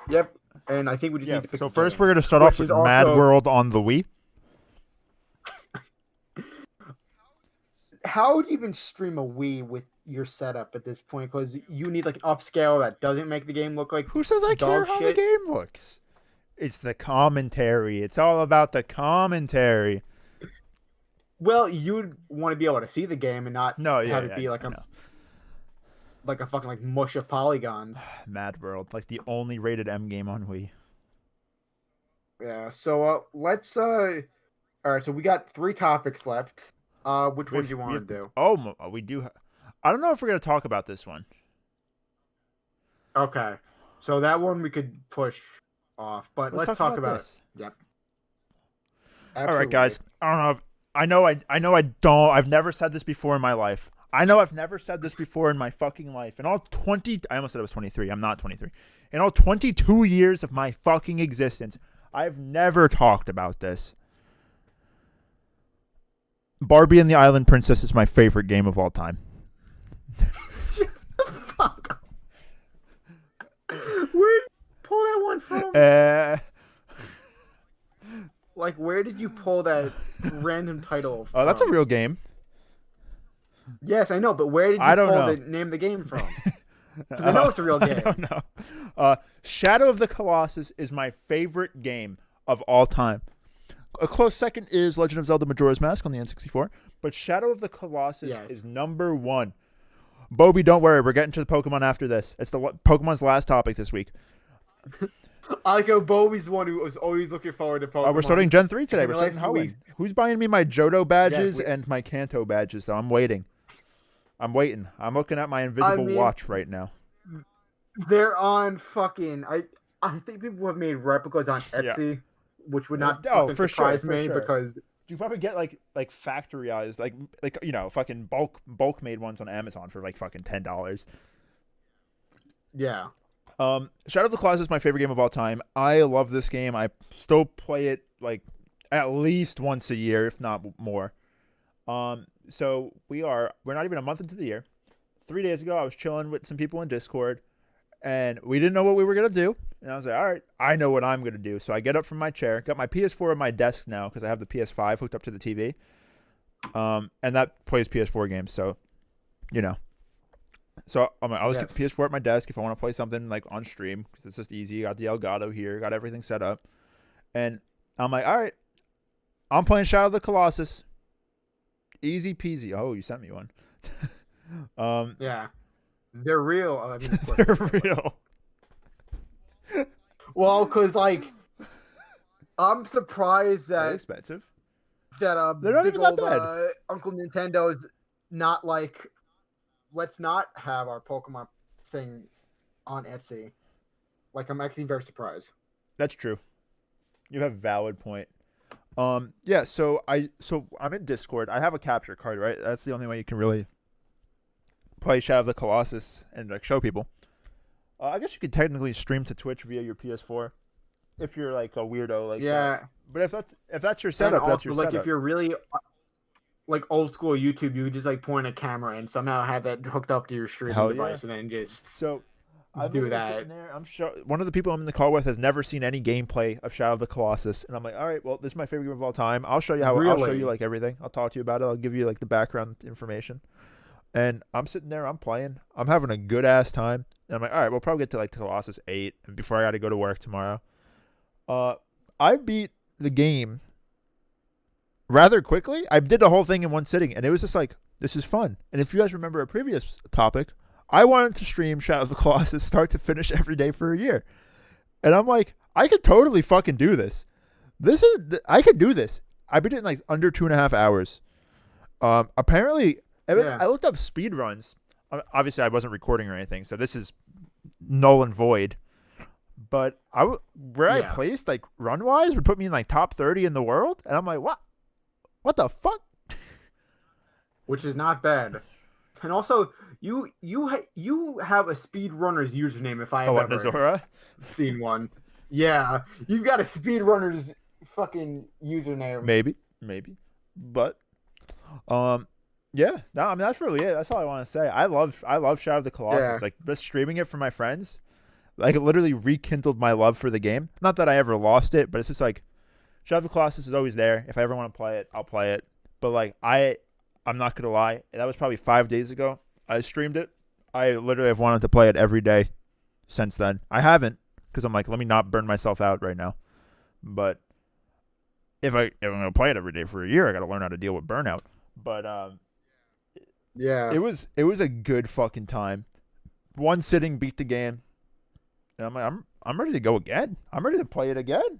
Yep, and I think we just need to pick. So first, we're gonna start off with Mad World on the Wii. How would you even stream a Wii with your setup at this point? Because you need like an upscale that doesn't make the game look like who says I care how the game looks? It's the commentary. It's all about the commentary. Well, you'd want to be able to see the game and not have it be like a fucking like mush of polygons. Mad World, like the only rated M game on Wii. Yeah. So let's. All right. So we got 3 topics left. Which one do you want to do? Oh, we do. I don't know if we're going to talk about this one. Okay. So that one we could push off, but let's talk about it. Yep. Absolutely. All right, guys. I don't know. I've never said this before in my life. I know I've never said this before in my fucking life. I almost said I was 23. I'm not 23. In all 22 years of my fucking existence, I've never talked about this. Barbie and the Island Princess is my favorite game of all time. Shut the fuck up. Where did you pull that one from? Like, where did you pull that random title from? Oh, that's a real game. Yes, I know, but where did you pull the name of the game from? Because I know it's a real game. I don't know. Shadow of the Colossus is my favorite game of all time. A close second is Legend of Zelda Majora's Mask on the N64, but Shadow of the Colossus is number 1. Bobby, don't worry. We're getting to the Pokemon after this. It's Pokemon's last topic this week. I like how Bobby's the one who was always looking forward to Pokemon. We're starting Gen 3 today. We're starting Hoenn. Who's buying me my Johto badges and my Kanto badges, though? I'm waiting. I'm looking at my invisible watch right now. They're on fucking... I think people have made replicas on Etsy. Which would not surprise me because you probably get like factoryized, like fucking bulk made ones on Amazon for like fucking $10. Yeah. Shadow of the Colossus is my favorite game of all time. I love this game. I still play it like at least once a year, if not more. So we're not even a month into the year. 3 days ago, I was chilling with some people in Discord, and we didn't know what we were gonna do. And I was like, all right, I know what I'm going to do. So I get up from my chair, got my PS4 on my desk now because I have the PS5 hooked up to the TV. And that plays PS4 games. So, So I'm like, I'll just get the PS4 at my desk if I want to play something like on stream because it's just easy. Got the Elgato here, got everything set up. And I'm like, all right, I'm playing Shadow of the Colossus. Easy peasy. Oh, you sent me one. Yeah. They're real. I mean, they're real. Well, because like, I'm surprised that they're expensive. That they're not big even that old bad. Uncle Nintendo is not like, let's not have our Pokemon thing on Etsy. Like, I'm actually very surprised. That's true. You have a valid point. Yeah. So I'm in Discord. I have a capture card, right? That's the only way you can really play Shadow of the Colossus and like show people. I guess you could technically stream to Twitch via your PS4 if you're like a weirdo like that. But if that's your setup, also, that's your setup. Like if you're really like old school YouTube, you could just like point a camera and somehow have that hooked up to your streaming device and then just do that. There, I'm sure one of the people I'm in the call with has never seen any gameplay of Shadow of the Colossus, and I'm like, all right, well, this is my favorite game of all time. I'll show you I'll show you like everything. I'll talk to you about it. I'll give you like the background information. And I'm sitting there, I'm playing, I'm having a good ass time. And I'm like, all right, we'll probably get to like Colossus 8 before I got to go to work tomorrow. I beat the game rather quickly. I did the whole thing in one sitting, and it was just like, this is fun. And if you guys remember a previous topic, I wanted to stream Shadow of the Colossus start to finish every day for a year. And I'm like, I could totally fucking do this. I could do this. I beat it in like under 2.5 hours. Apparently, I looked up speed runs. Obviously, I wasn't recording or anything, so this is null and void. But where I placed, like run wise, would put me in like top 30 in the world, and I'm like, what? What the fuck? Which is not bad. And also, you have a speedrunner's username if I have ever Nazora? seen one. Yeah, you've got a speedrunner's fucking username. Maybe, but yeah. No, I mean that's really it. That's all I want to say. I love Shadow of the Colossus. Yeah. Like just streaming it for my friends, like it literally rekindled my love for the game. Not that I ever lost it, but it's just like Shadow of the Colossus is always there. If I ever want to play it, I'll play it. But like I'm not gonna lie, that was probably 5 days ago. I streamed it. I literally have wanted to play it every day since then. I haven't because I'm like, let me not burn myself out right now. But if I'm gonna play it every day for a year, I got to learn how to deal with burnout. But yeah, it was a good fucking time. One sitting beat the game. And I'm like, I'm ready to go again. I'm ready to play it again.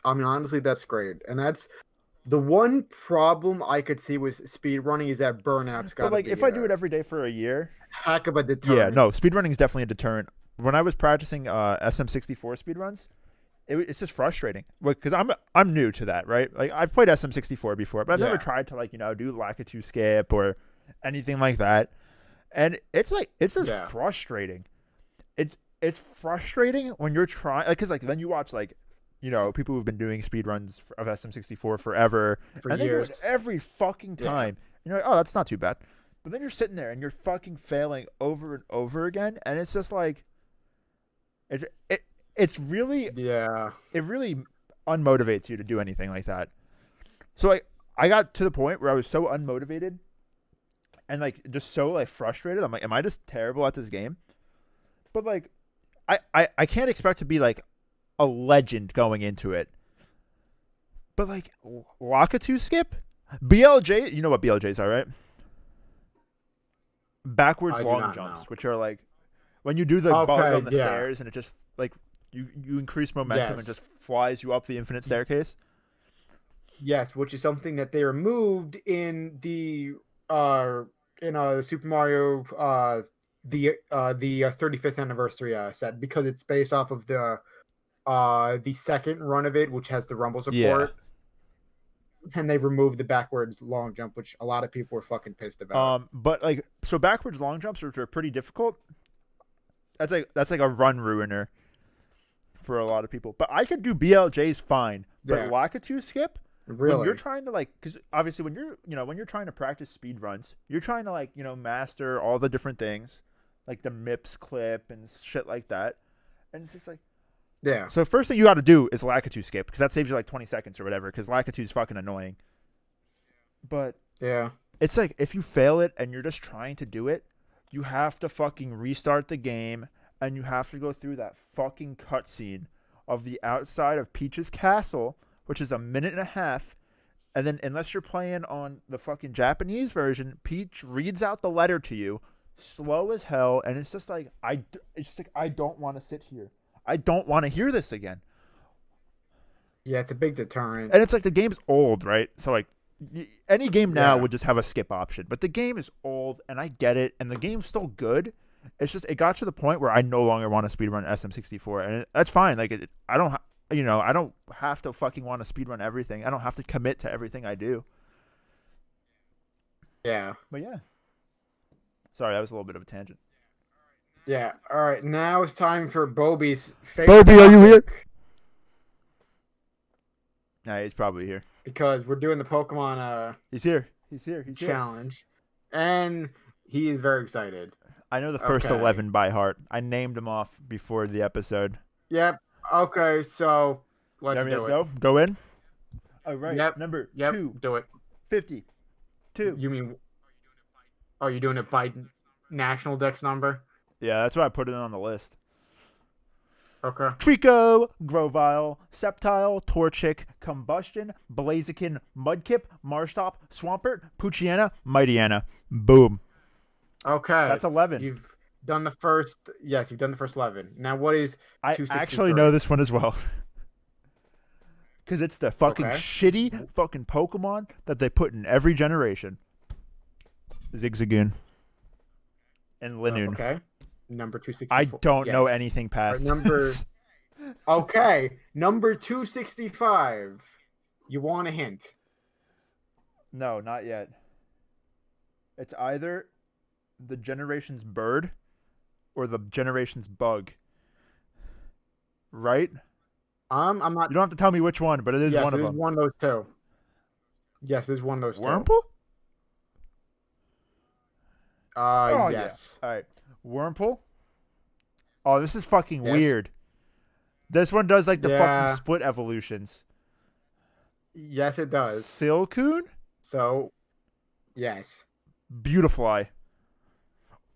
Honestly, that's great, and that's the one problem I could see with speedrunning is that burnout's got. But like, if I do it every day for a year, heck of a deterrent. Yeah, no, speedrunning is definitely a deterrent. When I was practicing SM64 speedruns, it's just frustrating because I'm new to that, right? Like I've played SM64 before, but I've never tried to do Lakitu skip or anything like that. And it's just frustrating. It's frustrating when you're trying, because then you watch people who've been doing speedruns of SM64 forever, and they do it every fucking time. You're like, oh, that's not too bad. But then you're sitting there and you're fucking failing over and over again, and it's just like, it's really it really unmotivates you to do anything like that. So like I got to the point where I was so unmotivated and like just so like frustrated. I'm like, am I just terrible at this game? But like I can't expect to be like a legend going into it. But like Lakitu skip, BLJ, you know what BLJs are, right? Backwards long jumps, which are like when you do the bug on the stairs and it just like you increase momentum and just flies you up the infinite staircase. Yes, which is something that they removed in the Super Mario the 35th anniversary set because it's based off of the second run of it, which has the rumble support. Yeah. And they've removed the backwards long jump, which a lot of people were fucking pissed about. But like, so backwards long jumps, which are pretty difficult. That's like a run ruiner for a lot of people. But I could do BLJs fine. But Lakitu skip, really, when you're trying to because obviously when you're trying to practice speed runs, you're trying to master all the different things, like the MIPS clip and shit like that. And it's just like. Yeah. So first thing you got to do is Lakitu skip because that saves you like 20 seconds or whatever because Lakitu is fucking annoying. But it's like if you fail it and you're just trying to do it, you have to fucking restart the game and you have to go through that fucking cutscene of the outside of Peach's castle, which is 1.5 minutes. And then unless you're playing on the fucking Japanese version, Peach reads out the letter to you, slow as hell, and it's just like I don't want to sit here. I don't want to hear this again. Yeah, it's a big deterrent. And it's like the game's old, right? So like any game now would just have a skip option. But the game is old, and I get it, and the game's still good. It's just it got to the point where I no longer want to speedrun SM64, and that's fine. Like I don't have to fucking want to speedrun everything. I don't have to commit to everything I do. Yeah. But yeah. Sorry, that was a little bit of a tangent. Yeah. All right. Now it's time for Bobby's favorite. Bobby, are you here? Nah, he's probably here. Because we're doing the Pokemon. He's here. He's challenge, and he is very excited. I know the first 11 by heart. I named them off before the episode. Yep. Okay. So let's go. Go in. All right. Yep. Number 2. Do it. 52. You mean? Oh, you're doing it by national dex number? Yeah, that's why I put it on the list. Okay. Trico, Grovyle, Sceptile, Torchic, Combustion, Blaziken, Mudkip, Marshtomp, Swampert, Poochyena, Mightyena. Boom. Okay. That's 11. You've done the first. Yes, you've done the first 11. Now, what is I 263? actually know this one as well. Because it's the fucking Okay. shitty fucking Pokemon that they put in every generation. Zigzagoon. And Linoon. Okay. Number 264. I don't know Yes. anything past number. this. Okay. Number 265. You want a hint? No, not yet. It's either the generation's bird or the generation's bug. Right? I'm not. You don't have to tell me which one, but it is yes, one of there's them. one of those two. Yes, there's one of those two. Wurmple? Oh, Yes. Yeah. All right. Wurmple? Oh, this is fucking Yes. weird. This one does like the Yeah. fucking split evolutions. Yes, it does. Silcoon? So, yes. Beautifly.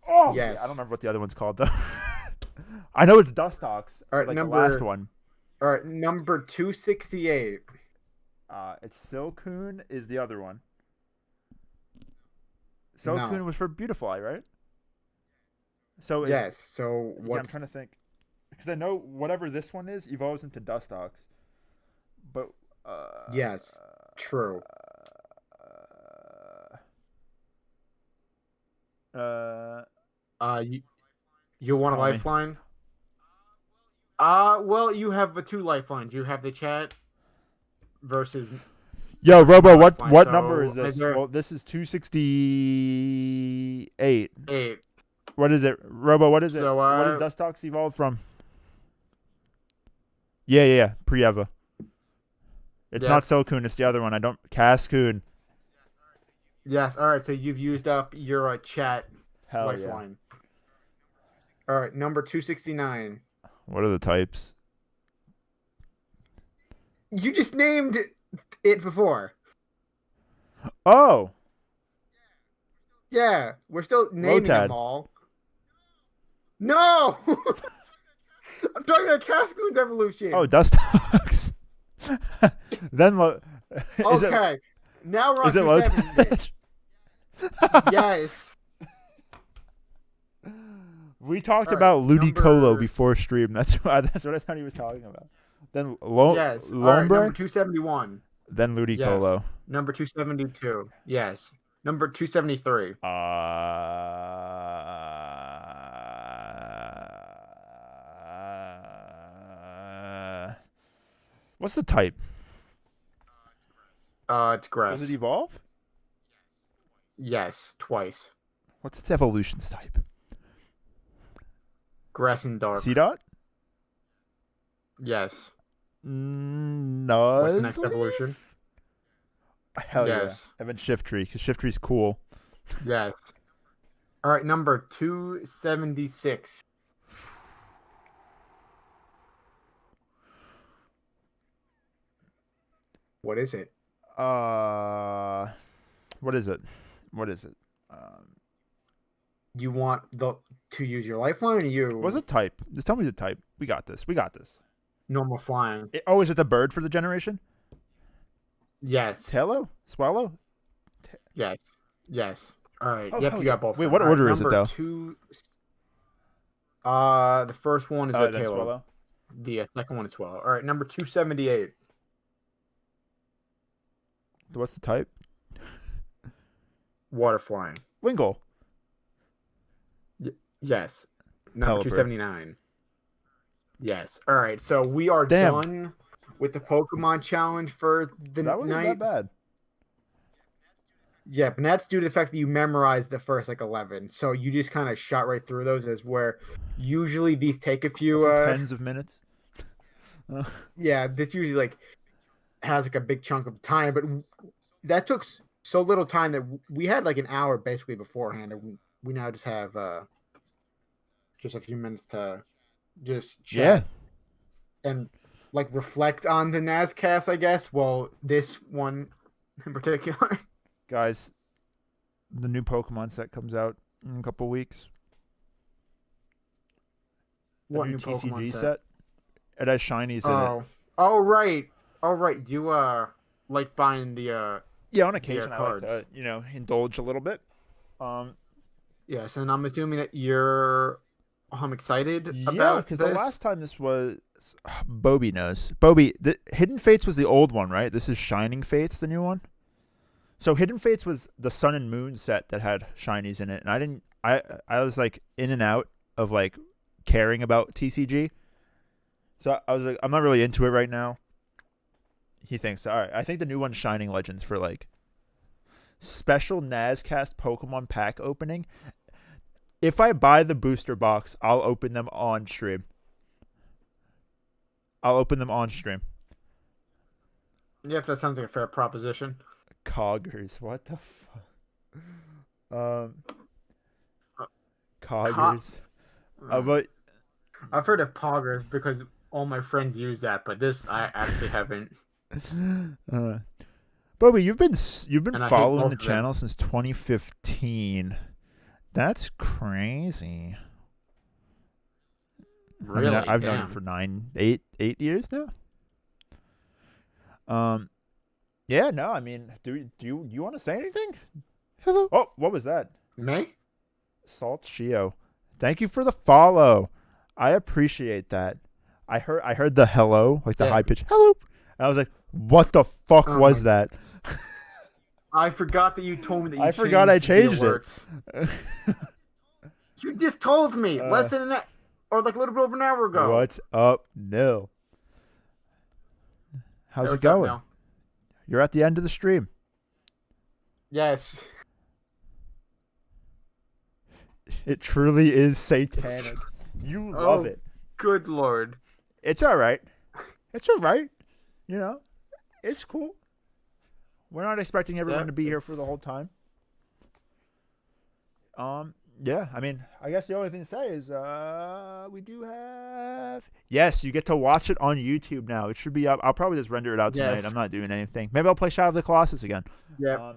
Oh, Yes. yeah, I don't remember what the other one's called though. I know it's Dustox. All right, like number- the last one. All right, number 268. It's Silcoon is the other one. Silcoon was for Beautifly, right? So it's, Yes. So yeah, I'm what's trying to think because I know whatever this one is evolves into Dustox, but yes, true. You want a Tell me. lifeline? Well, you have the two lifelines. You have the chat versus. Yo, Robo, what Lifeline, number so is this? is there- Well, this is 268. 8. What is it, Robo? What is it? So, what is Dustox evolved from? Yeah, pre-Eva. It's Yeah. not Silcoon, it's the other one. I don't Cascoon. Yes. All right. So you've used up your chat Hell yeah. lifeline. All right. Number 269. What are the types? You just named it before. Oh, Yeah, we're still naming Lotad. them all. No! I'm talking about Cascoon's evolution. oh, Dustox. Then is okay. Now we're on Is it 270. Lotad? Yes. We talked All right, about Ludicolo number- before stream. That's what I thought he was talking about. Then Yes. All right, Lombre, number 271. then Ludicolo. Number 272. Yes. Number 273. What's the type? It's grass. Does it evolve? Yes, twice. What's its evolutions type? Grass and dark. C-Dot? Yes. No. What's the next evolution? Hell Yes. yeah. And then Shiftry, because Shiftry's cool. Yes. All right, number 276. What is it? What is it? You want to use your lifeline, or you What's the type? Just tell me the type. We got this. normal flying? Is it the bird for the generation? Yes. Tailo? Swallow? Yes. Yes. All right. Oh, Yep, hell you yeah. got both. Wait, of what them. All right, order is it, number though? The first one is a Then Taylor. Swallow. The second one is Swallow. All right, number 278. What's the type? Water flying. Wingull. Yes. Number Pelipper. 279. Yes. All right. So we are Damn. done with the Pokemon challenge for the That wasn't night. that bad. Yeah, but that's due to the fact that you memorized the first 11. So you just kind of shot right through those, as where usually these take a few Tens of minutes. yeah, this usually has a big chunk of time, but that took so little time that we had an hour basically beforehand, and we now just have just a few minutes to just chat and reflect on the NazCast, I guess. Well, this one in particular. Guys, the new Pokemon set comes out in a couple weeks. The What new new Pokemon TCG set? set. It has shinies in it. Oh right. Oh right. You like buying Yeah, on the occasion I like cards. to, indulge a little bit. Yes, and I'm assuming that you're excited Yeah, about because the this. last time this was, Bobby knows. Bobby, the Hidden Fates was the old one, right? This is Shining Fates, the new one. So Hidden Fates was the Sun and Moon set that had shinies in it, and I didn't. I was like in and out of like caring about TCG, so I was like, I'm not really into it right now. He thinks, all right, I think the new one's Shining Legends for like special NazCast Pokemon pack opening. If I buy the booster box, I'll open them on stream. Yeah, if that sounds like a fair proposition. Coggers, what the fuck? Co- Coggers. But I've heard of Poggers because all my friends use that, but this I actually haven't. Bobby, you've been And I hate following both the of them. channel since 2015. That's crazy. Really? I mean, I've known Damn. him for 8 years now. Yeah, no, I mean, do you want to say anything? Hello. Oh, what was that? Me? Salt Shio. Thank you for the follow. I appreciate that. I heard the hello, like the Yeah. high pitch hello. And I was like, what the fuck Oh was my- that? I forgot that you told me that you I forgot I changed the it. alerts. You just told me less than or like a little bit over an hour ago. What's up, Nil? How's Hey, it what's up, going? Nil? You're at the end of the stream. Yes. It truly is satanic. You love it. Good lord. It's all right. It's all right. You know, it's cool. We're not expecting everyone to be here for the whole time. Yeah, I mean, I guess the only thing to say is we do have... Yes, you get to watch it on YouTube now. It should be up. I'll probably just render it out tonight. Yes. I'm not doing anything. Maybe I'll play Shadow of the Colossus again. Yeah.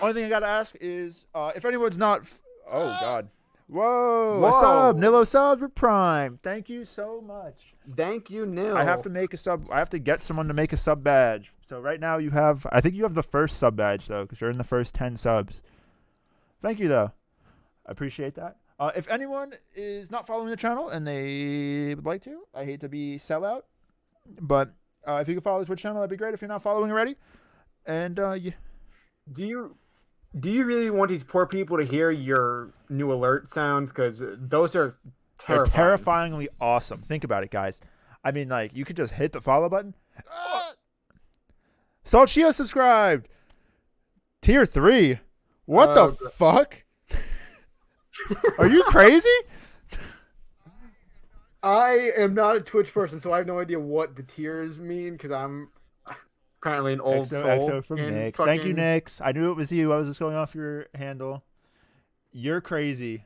Only thing I got to ask is if anyone's not... Oh, God. Whoa. Whoa. What's up? Nilo subs with Prime. Thank you so much. Thank you, Nil. I have to make a sub. I have to get someone to make a sub badge. So right now you have... I think you have the first sub badge, though, because you're in the first 10 subs. Thank you, though. I appreciate that. If anyone is not following the channel and they would like to, I hate to be sellout, but if you can follow the Twitch channel, that'd be great if you're not following already. And yeah. Do you really want these poor people to hear your new alert sounds? Because those are They're terrifying. terrifyingly awesome. Think about it, guys. I mean, like, you could just hit the follow button. Salt Shio subscribed. Tier 3. What the fuck? Are you crazy? I am not a Twitch person, so I have no idea what the tiers mean because I'm apparently an old soul. XO from in Nix. fucking... Thank you, Nix. I knew it was you. I was just going off your handle. You're crazy.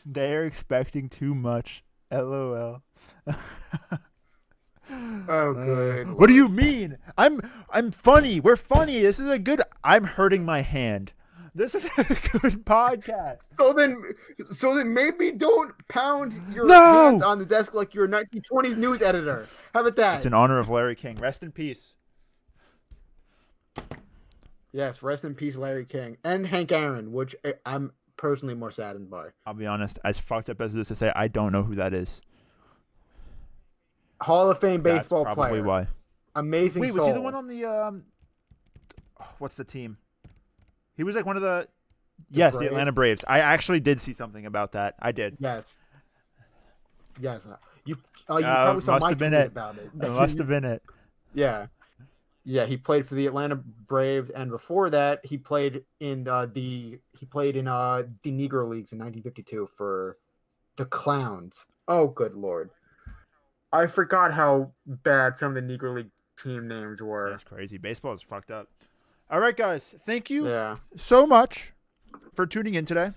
They're expecting too much. LOL. Oh, good. What do you mean? I'm funny. We're funny. This is a good... I'm hurting my hand. This is a good podcast. So then maybe don't pound your No! hands on the desk like you're a 1920s news editor. How about that? It's in honor of Larry King. Rest in peace. Yes, rest in peace, Larry King. And Hank Aaron, which I'm personally more saddened by. I'll be honest. As fucked up as it is to say, I don't know who that is. Hall of Fame baseball That's probably player. why. Amazing Wait, soul. was he the one on the... what's the team? He was like one of the... Yes, the Atlanta Braves. I actually did see something about that. I did. Yes. Yes. You probably saw my tweet about it. That must have been it. Yeah. Yeah, he played for the Atlanta Braves, and before that, he played in the Negro Leagues in 1952 for the Clowns. Oh, good lord! I forgot how bad some of the Negro League team names were. That's crazy. Baseball is fucked up. All right, guys. Thank you so much for tuning in today.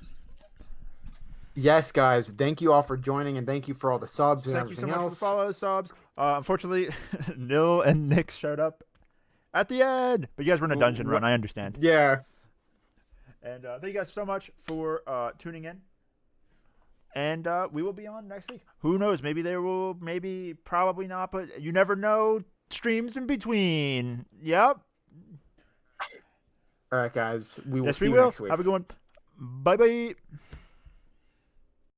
Yes, guys. Thank you all for joining, and thank you for all the subs and thank you everything so much else. for the follows, subs. Unfortunately, Nil and Nick showed up at the end, but you guys were in a dungeon run. I understand. Yeah. And thank you guys so much for tuning in. And we will be on next week. Who knows? Maybe there will, maybe, probably not, but you never know. Streams in between. Yep. All right, guys. We will Yes, see we you will. next week. Have a good one. Bye-bye.